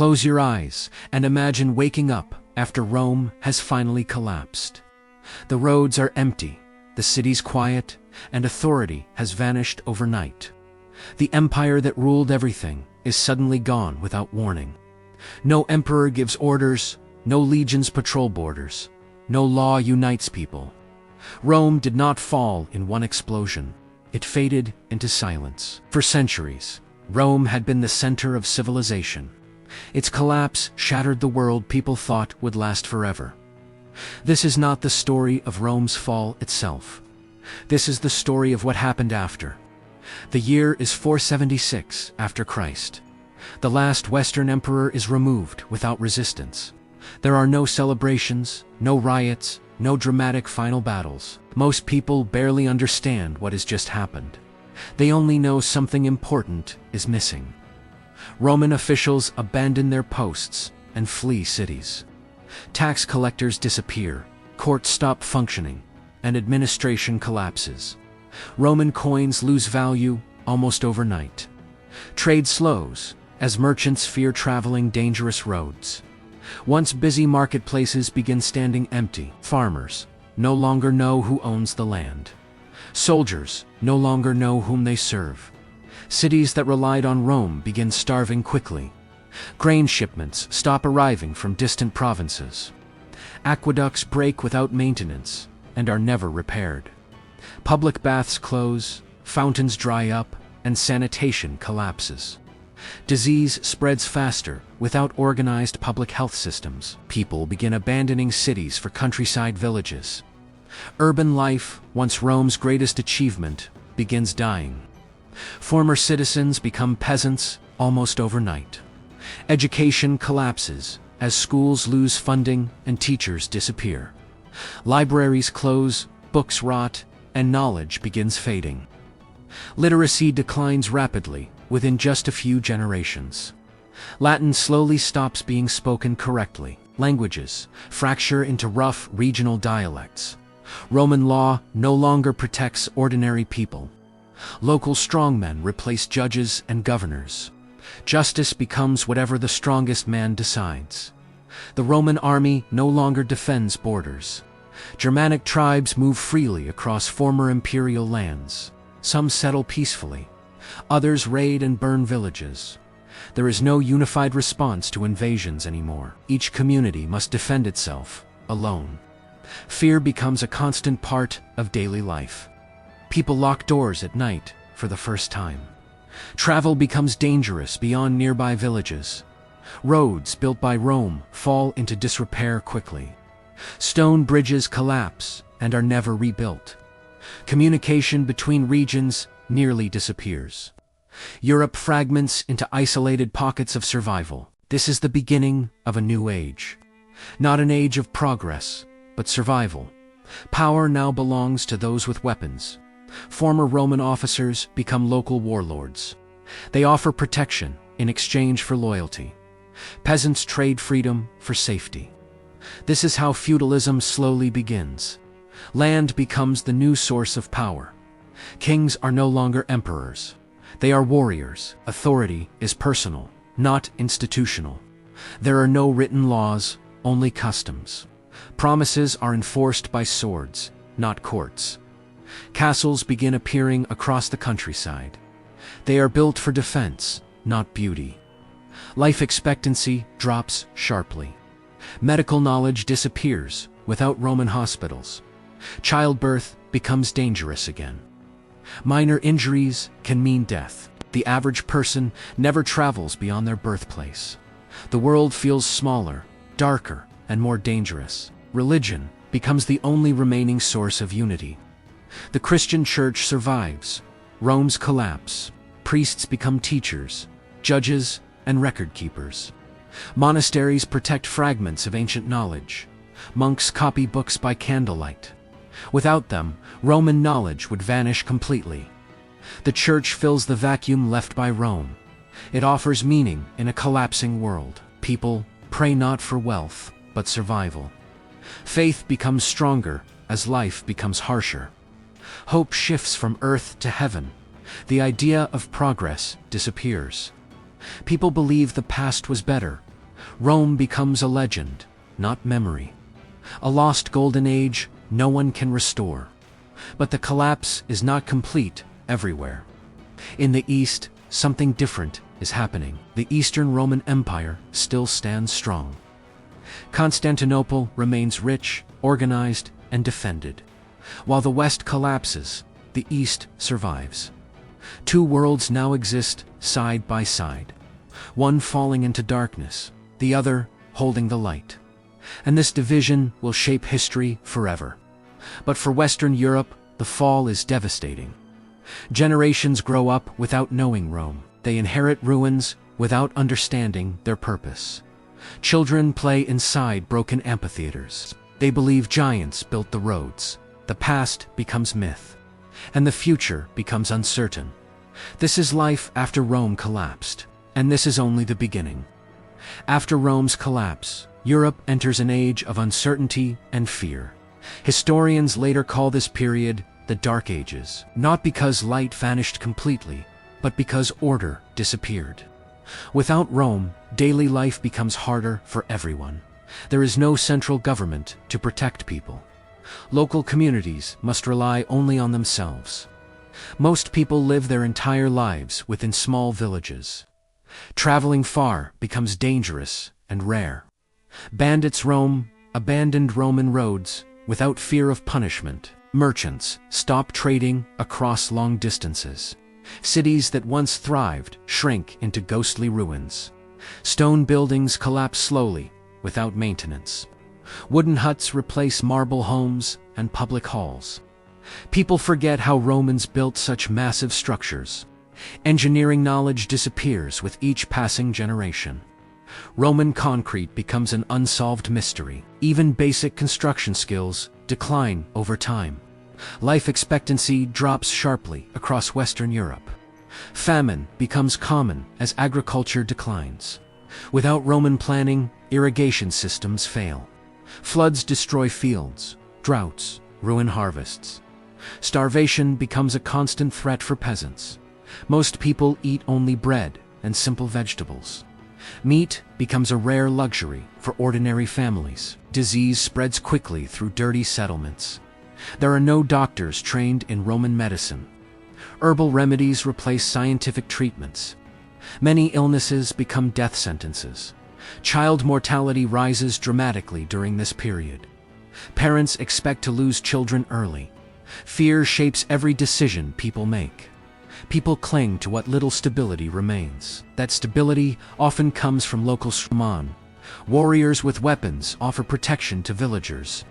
Close your eyes and imagine waking up after Rome has finally collapsed. The roads are empty, the city's quiet, and authority has vanished overnight. The empire that ruled everything is suddenly gone without warning. No emperor gives orders, no legions patrol borders, no law unites people. Rome did not fall in one explosion. It faded into silence. For centuries, Rome had been the center of civilization. Its collapse shattered the world people thought would last forever. This is not the story of Rome's fall itself. This is the story of what happened after. The year is 476 after Christ. The last Western emperor is removed without resistance. There are no celebrations, no riots, no dramatic final battles. Most people barely understand what has just happened. They only know something important is missing. Roman officials abandon their posts and flee cities. Tax collectors disappear, courts stop functioning, and administration collapses. Roman coins lose value almost overnight. Trade slows, as merchants fear traveling dangerous roads. Once busy marketplaces begin standing empty. Farmers no longer know who owns the land. Soldiers no longer know whom they serve. Cities that relied on Rome begin starving quickly. Grain shipments stop arriving from distant provinces. Aqueducts break without maintenance and are never repaired. Public baths close, fountains dry up, and sanitation collapses. Disease spreads faster without organized public health systems. People begin abandoning cities for countryside villages. Urban life, once Rome's greatest achievement, begins dying. Former citizens become peasants almost overnight. Education collapses as schools lose funding and teachers disappear. Libraries close, books rot, and knowledge begins fading. Literacy declines rapidly within just a few generations. Latin slowly stops being spoken correctly. Languages fracture into rough regional dialects. Roman law no longer protects ordinary people. Local strongmen replace judges and governors. Justice becomes whatever the strongest man decides. The Roman army no longer defends borders. Germanic tribes move freely across former imperial lands. Some settle peacefully. Others raid and burn villages. There is no unified response to invasions anymore. Each community must defend itself, alone. Fear becomes a constant part of daily life. People lock doors at night for the first time. Travel becomes dangerous beyond nearby villages. Roads built by Rome fall into disrepair quickly. Stone bridges collapse and are never rebuilt. Communication between regions nearly disappears. Europe fragments into isolated pockets of survival. This is the beginning of a new age. Not an age of progress, but survival. Power now belongs to those with weapons. Former Roman officers become local warlords. They offer protection in exchange for loyalty. Peasants trade freedom for safety. This is how feudalism slowly begins. Land becomes the new source of power. Kings are no longer emperors. They are warriors. Authority is personal, not institutional. There are no written laws, only customs. Promises are enforced by swords, not courts. Castles begin appearing across the countryside. They are built for defense, not beauty. Life expectancy drops sharply. Medical knowledge disappears without Roman hospitals. Childbirth becomes dangerous again. Minor injuries can mean death. The average person never travels beyond their birthplace. The world feels smaller, darker, and more dangerous. Religion becomes the only remaining source of unity. The Christian church survives. Rome's collapse. Priests become teachers, judges, and record keepers. Monasteries protect fragments of ancient knowledge. Monks copy books by candlelight. Without them, Roman knowledge would vanish completely. The church fills the vacuum left by Rome. It offers meaning in a collapsing world. People pray not for wealth, but survival. Faith becomes stronger as life becomes harsher. Hope shifts from earth to heaven. The idea of progress disappears. People believe the past was better, Rome becomes a legend, not memory. A lost golden age no one can restore. But the collapse is not complete everywhere. In the East, something different is happening. The Eastern Roman Empire still stands strong. Constantinople remains rich, organized, and defended. While the West collapses, the East survives. Two worlds now exist side by side, one falling into darkness, the other holding the light. And this division will shape history forever. But for Western Europe, the fall is devastating. Generations grow up without knowing Rome. They inherit ruins without understanding their purpose. Children play inside broken amphitheaters. They believe giants built the roads. The past becomes myth, and the future becomes uncertain. This is life after Rome collapsed, and this is only the beginning. After Rome's collapse, Europe enters an age of uncertainty and fear. Historians later call this period the Dark Ages, not because light vanished completely, but because order disappeared. Without Rome, daily life becomes harder for everyone. There is no central government to protect people. Local communities must rely only on themselves. Most people live their entire lives within small villages. Traveling far becomes dangerous and rare. Bandits roam abandoned Roman roads without fear of punishment. Merchants stop trading across long distances. Cities that once thrived shrink into ghostly ruins. Stone buildings collapse slowly, without maintenance. Wooden huts replace marble homes and public halls. People forget how Romans built such massive structures. Engineering knowledge disappears with each passing generation. Roman concrete becomes an unsolved mystery. Even basic construction skills decline over time. Life expectancy drops sharply across Western Europe. Famine becomes common as agriculture declines. Without Roman planning, irrigation systems fail. Floods destroy fields. Droughts ruin harvests. Starvation becomes a constant threat for peasants. Most people eat only bread and simple vegetables. Meat becomes a rare luxury for ordinary families. Disease spreads quickly through dirty settlements. There are no doctors trained in Roman medicine. Herbal remedies replace scientific treatments. Many illnesses become death sentences. Child mortality rises dramatically during this period. Parents expect to lose children early. Fear shapes every decision people make. People cling to what little stability remains. That stability often comes from local shaman. Warriors with weapons offer protection to villagers.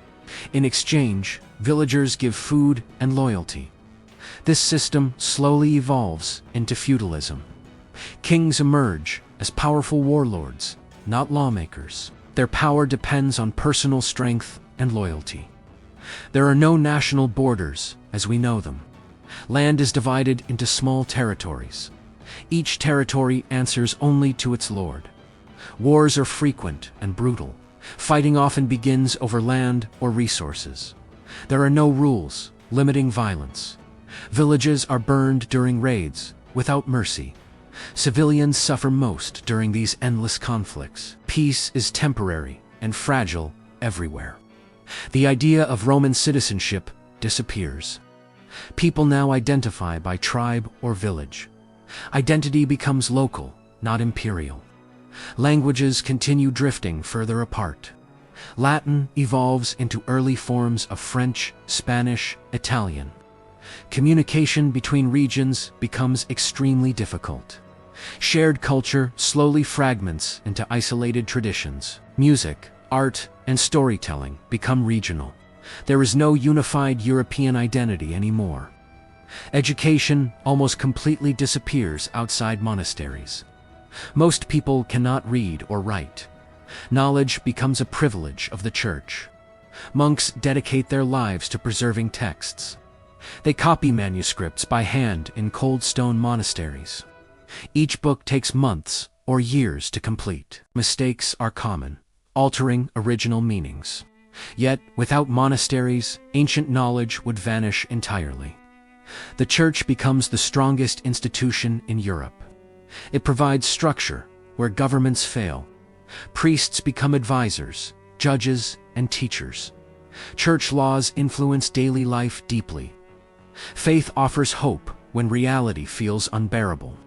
In exchange, villagers give food and loyalty. This system slowly evolves into feudalism. Kings emerge as powerful warlords, not lawmakers. Their power depends on personal strength and loyalty. There are no national borders as we know them. Land is divided into small territories. Each territory answers only to its lord. Wars are frequent and brutal. Fighting often begins over land or resources. There are no rules limiting violence. Villages are burned during raids without mercy. Civilians suffer most during these endless conflicts. Peace is temporary and fragile everywhere. The idea of Roman citizenship disappears. People now identify by tribe or village. Identity becomes local, not imperial. Languages continue drifting further apart. Latin evolves into early forms of French, Spanish, Italian. Communication between regions becomes extremely difficult. Shared culture slowly fragments into isolated traditions. Music, art, and storytelling become regional. There is no unified European identity anymore. Education almost completely disappears outside monasteries. Most people cannot read or write. Knowledge becomes a privilege of the church. Monks dedicate their lives to preserving texts. They copy manuscripts by hand in cold stone monasteries. Each book takes months or years to complete. Mistakes are common, altering original meanings. Yet, without monasteries, ancient knowledge would vanish entirely. The church becomes the strongest institution in Europe. It provides structure where governments fail. Priests become advisors, judges, and teachers. Church laws influence daily life deeply. Faith offers hope when reality feels unbearable.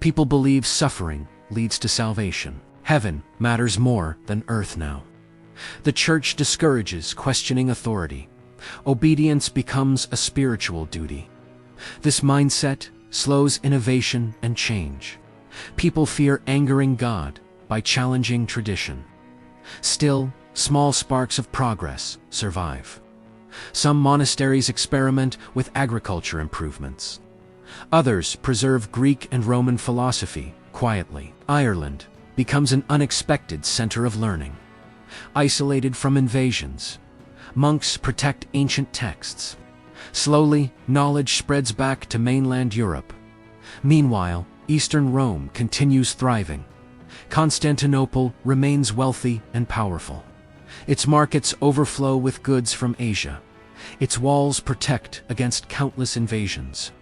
People believe suffering leads to salvation. Heaven matters more than earth now. The church discourages questioning authority. Obedience becomes a spiritual duty. This mindset slows innovation and change. People fear angering God by challenging tradition. Still, small sparks of progress survive. Some monasteries experiment with agriculture improvements. Others preserve Greek and Roman philosophy quietly. Ireland becomes an unexpected center of learning. Isolated from invasions, monks protect ancient texts. Slowly, knowledge spreads back to mainland Europe. Meanwhile, Eastern Rome continues thriving. Constantinople remains wealthy and powerful. Its markets overflow with goods from Asia. Its walls protect against countless invasions.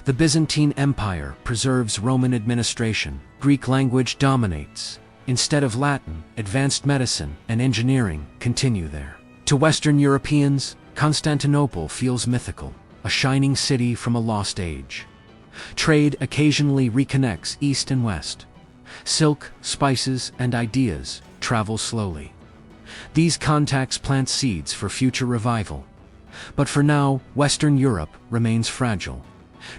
The Byzantine Empire preserves Roman administration. Greek language dominates. Instead of Latin, advanced medicine and engineering continue there. To Western Europeans, Constantinople feels mythical, a shining city from a lost age. Trade occasionally reconnects East and West. Silk, spices, and ideas travel slowly. These contacts plant seeds for future revival. But for now, Western Europe remains fragile.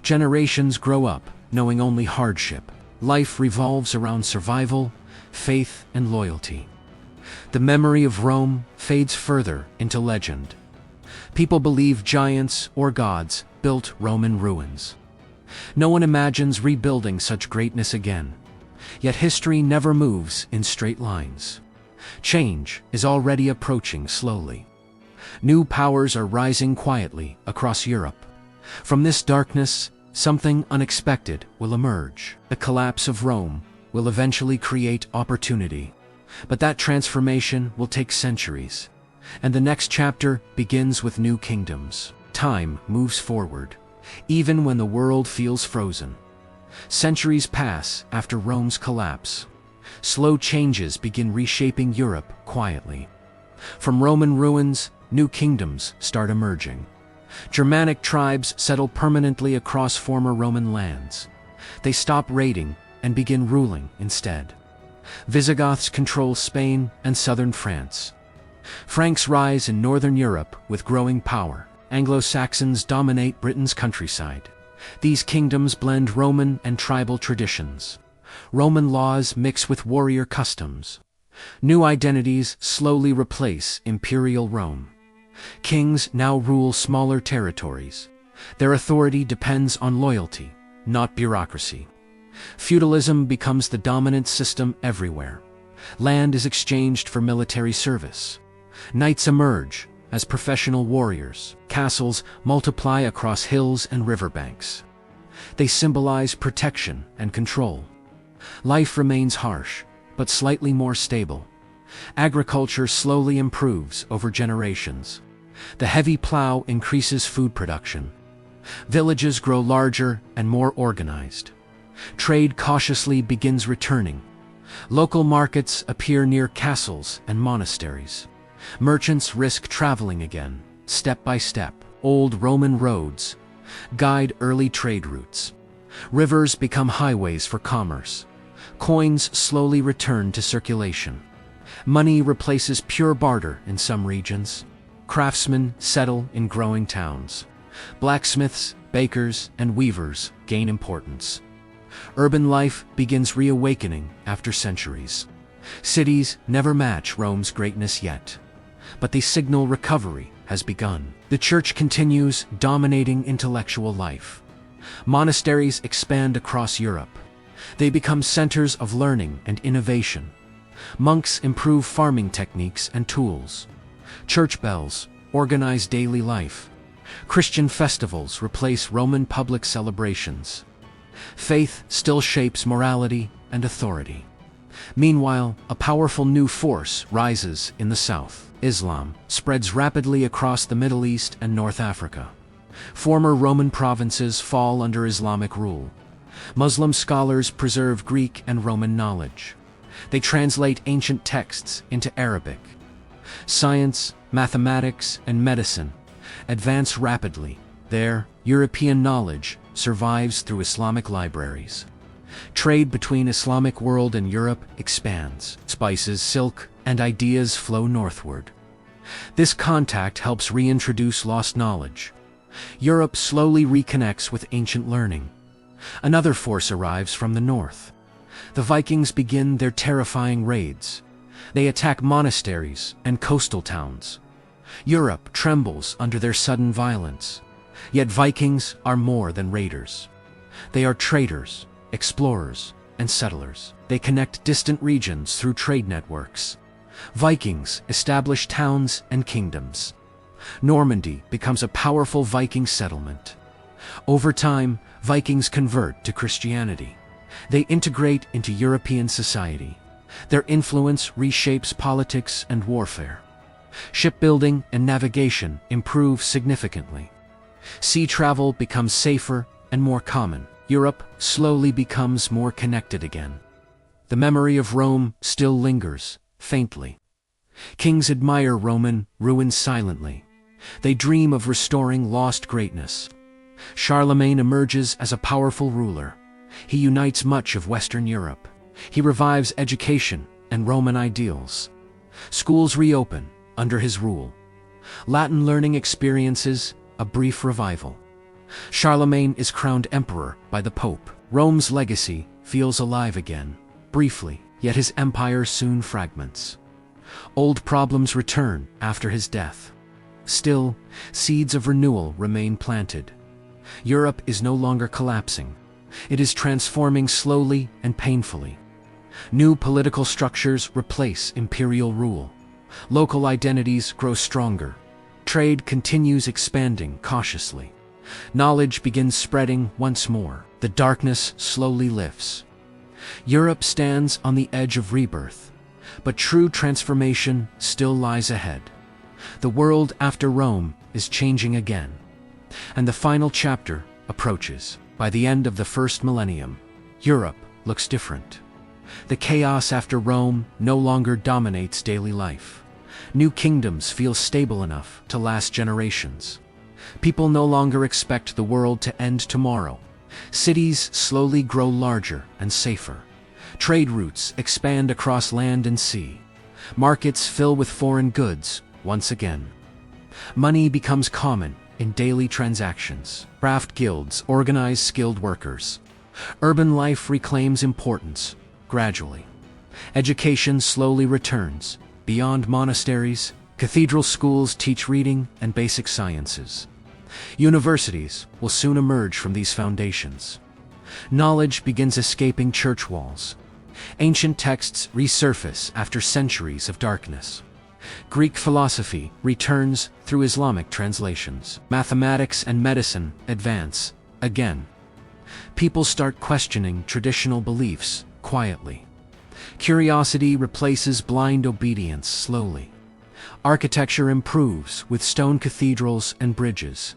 Generations grow up knowing only hardship. Life revolves around survival, faith, and loyalty. The memory of Rome fades further into legend. People believe giants or gods built Roman ruins. No one imagines rebuilding such greatness again. Yet history never moves in straight lines. Change is already approaching slowly. New powers are rising quietly across Europe. From this darkness, something unexpected will emerge. The collapse of Rome will eventually create opportunity. But that transformation will take centuries. And the next chapter begins with new kingdoms. Time moves forward, even when the world feels frozen. Centuries pass after Rome's collapse. Slow changes begin reshaping Europe quietly. From Roman ruins, new kingdoms start emerging. Germanic tribes settle permanently across former Roman lands. They stop raiding and begin ruling instead. Visigoths control Spain and southern France. Franks rise in northern Europe with growing power. Anglo-Saxons dominate Britain's countryside. These kingdoms blend Roman and tribal traditions. Roman laws mix with warrior customs. New identities slowly replace imperial Rome. Kings now rule smaller territories. Their authority depends on loyalty, not bureaucracy. Feudalism becomes the dominant system everywhere. Land is exchanged for military service. Knights emerge as professional warriors. Castles multiply across hills and riverbanks. They symbolize protection and control. Life remains harsh, but slightly more stable. Agriculture slowly improves over generations. The heavy plow increases food production. Villages grow larger and more organized. Trade cautiously begins returning. Local markets appear near castles and monasteries. Merchants risk traveling again, step by step. Old Roman roads guide early trade routes. Rivers become highways for commerce. Coins slowly return to circulation. Money replaces pure barter in some regions. Craftsmen settle in growing towns. Blacksmiths, bakers, and weavers gain importance. Urban life begins reawakening after centuries. Cities never match Rome's greatness yet, but they signal recovery has begun. The church continues dominating intellectual life. Monasteries expand across Europe. They become centers of learning and innovation. Monks improve farming techniques and tools. Church bells organize daily life. Christian festivals replace Roman public celebrations. Faith still shapes morality and authority. Meanwhile, a powerful new force rises in the south. Islam spreads rapidly across the Middle East and North Africa. Former Roman provinces fall under Islamic rule. Muslim scholars preserve Greek and Roman knowledge. They translate ancient texts into Arabic. Science, mathematics, and medicine advance rapidly. There, European knowledge survives through Islamic libraries. Trade between Islamic world and Europe expands. Spices, silk, and ideas flow northward. This contact helps reintroduce lost knowledge. Europe slowly reconnects with ancient learning. Another force arrives from the north. The Vikings begin their terrifying raids. They attack monasteries and coastal towns. Europe trembles under their sudden violence. Yet Vikings are more than raiders. They are traders, explorers, and settlers. They connect distant regions through trade networks. Vikings establish towns and kingdoms. Normandy becomes a powerful Viking settlement. Over time, Vikings convert to Christianity. They integrate into European society. Their influence reshapes politics and warfare. Shipbuilding and navigation improve significantly. Sea travel becomes safer and more common. Europe slowly becomes more connected again. The memory of Rome still lingers, faintly. Kings admire Roman ruins silently. They dream of restoring lost greatness. Charlemagne emerges as a powerful ruler. He unites much of Western Europe. He revives education and Roman ideals. Schools reopen under his rule. Latin learning experiences a brief revival. Charlemagne is crowned emperor by the Pope. Rome's legacy feels alive again, briefly, yet his empire soon fragments. Old problems return after his death. Still, seeds of renewal remain planted. Europe is no longer collapsing. It is transforming slowly and painfully. New political structures replace imperial rule. Local identities grow stronger. Trade continues expanding cautiously. Knowledge begins spreading once more. The darkness slowly lifts. Europe stands on the edge of rebirth, but true transformation still lies ahead. The world after Rome is changing again, and the final chapter approaches. By the end of the first millennium, Europe looks different. The chaos after Rome no longer dominates daily life. New kingdoms feel stable enough to last generations. People no longer expect the world to end tomorrow. Cities slowly grow larger and safer. Trade routes expand across land and sea. Markets fill with foreign goods once again. Money becomes common in daily transactions. Craft guilds organize skilled workers. Urban life reclaims importance, gradually. Education slowly returns. Beyond monasteries, cathedral schools teach reading and basic sciences. Universities will soon emerge from these foundations. Knowledge begins escaping church walls. Ancient texts resurface after centuries of darkness. Greek philosophy returns through Islamic translations. Mathematics and medicine advance again. People start questioning traditional beliefs quietly. Curiosity replaces blind obedience slowly. Architecture improves with stone cathedrals and bridges.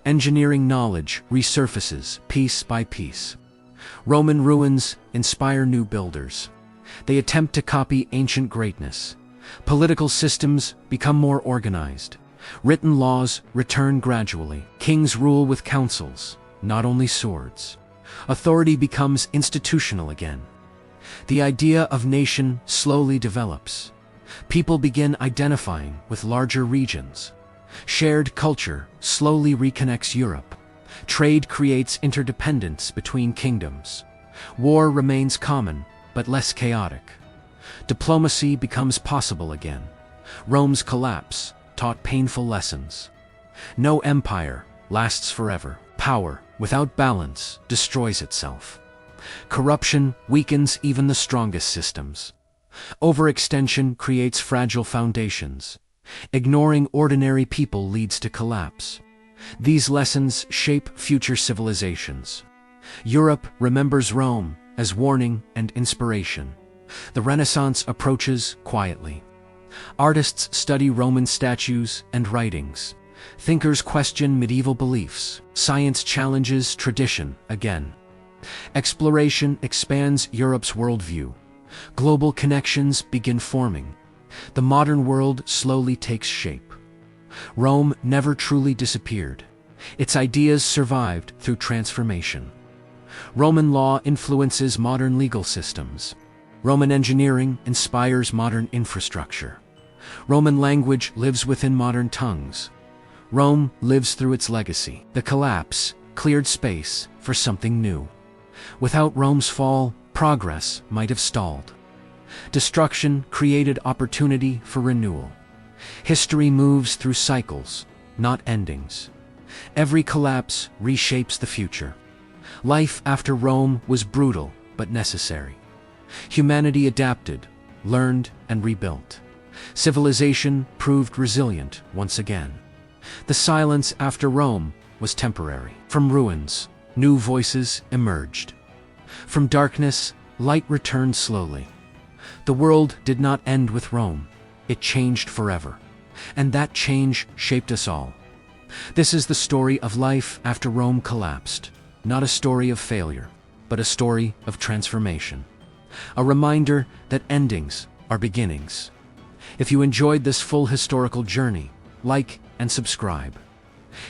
Engineering knowledge resurfaces piece by piece. Roman ruins inspire new builders. They attempt to copy ancient greatness. Political systems become more organized. Written laws return gradually. Kings rule with councils, not only swords. Authority becomes institutional again. The idea of nation slowly develops. People begin identifying with larger regions. Shared culture slowly reconnects Europe. Trade creates interdependence between kingdoms. War remains common, but less chaotic. Diplomacy becomes possible again. Rome's collapse taught painful lessons. No empire lasts forever. Power without balance destroys itself. Corruption weakens even the strongest systems. Overextension creates fragile foundations. Ignoring ordinary people leads to collapse. These lessons shape future civilizations. Europe remembers Rome as warning and inspiration. The Renaissance approaches quietly. Artists study Roman statues and writings. Thinkers question medieval beliefs. Science challenges tradition again. Exploration expands Europe's worldview. Global connections begin forming. The modern world slowly takes shape. Rome never truly disappeared. Its ideas survived through transformation. Roman law influences modern legal systems. Roman engineering inspires modern infrastructure. Roman language lives within modern tongues. Rome lives through its legacy. The collapse cleared space for something new. Without Rome's fall, progress might have stalled. Destruction created opportunity for renewal. History moves through cycles, not endings. Every collapse reshapes the future. Life after Rome was brutal but necessary. Humanity adapted, learned, and rebuilt. Civilization proved resilient once again. The silence after Rome was temporary. From ruins, new voices emerged. From darkness, light returned slowly. The world did not end with Rome. It changed forever. And that change shaped us all. This is the story of life after Rome collapsed. Not a story of failure, but a story of transformation. A reminder that endings are beginnings. If you enjoyed this full historical journey, like and subscribe.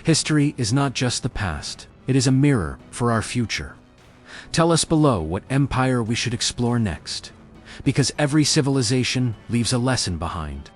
History is not just the past, it is a mirror for our future. Tell us below what empire we should explore next, because every civilization leaves a lesson behind.